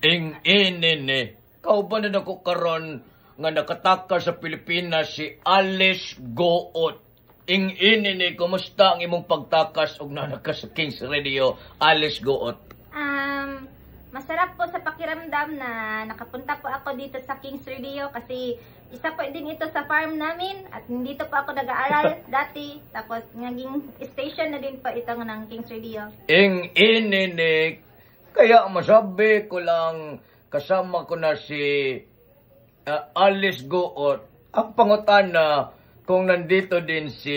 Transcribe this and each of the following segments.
Ing inini, kauban na ako karon nga nakataka sa Pilipinas si Alice Goot. Ing inini, kumusta ang imong pagtakas og nanaka sa Kings Radio, Alice Goot? Masarap po sa pakiramdam na nakapunta po ako dito sa Kings Radio kasi isa po din ito sa farm namin at dito po ako nag-aaral dati. Tapos naging station na din po ito ng Kings Radio. Ing inini, kaya masabi ko lang kasama ko na si Alice Goot. Ang pangutana kung nandito din si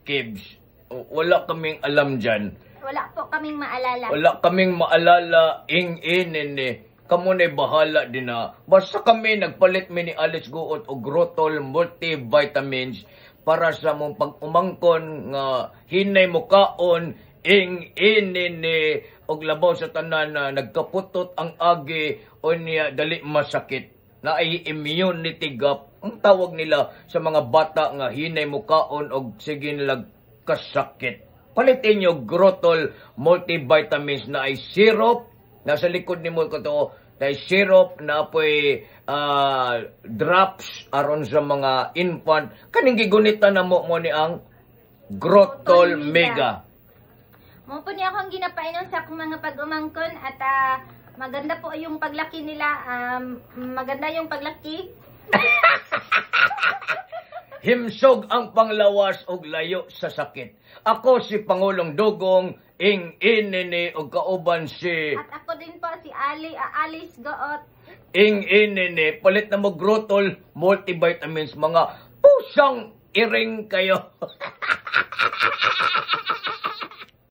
Kibs. Wala kaming alam dyan. Wala po kaming maalala. Wala kaming maalala, ing-inini. Kamu na'y bahala din na. Basta kami, nagpalit mi ni Alice Goot og Grotol multivitamins para sa mong pag-umangkon nga hinay mo kaon, ing-inini. Og labaw sa tanan na nagkaputot ang agi o niya dali masakit. Na ay immunity gap. Ang tawag nila sa mga bata nga hinay mo kaon og sige nilag kasakit. Palitin nyo Grotol multivitamins na ay syrup. Nasa likod ni mo ko to. Na ay syrup na apoy drops aron sa mga infant. Kaning gigunita na mo ni ang Grotol Mega. Mo po niya akong ginapainom sa akong mga pag-umangkon at maganda po yung paglaki nila. Maganda yung paglaki. Himsog ang panglawas og layo sa sakit. Ako si Pangulong Dugong, ing-inini og kauban si... At ako din po si Alice Goot. Ing-inini, palit na mo Grotol multivitamins, mga pusang iring kayo.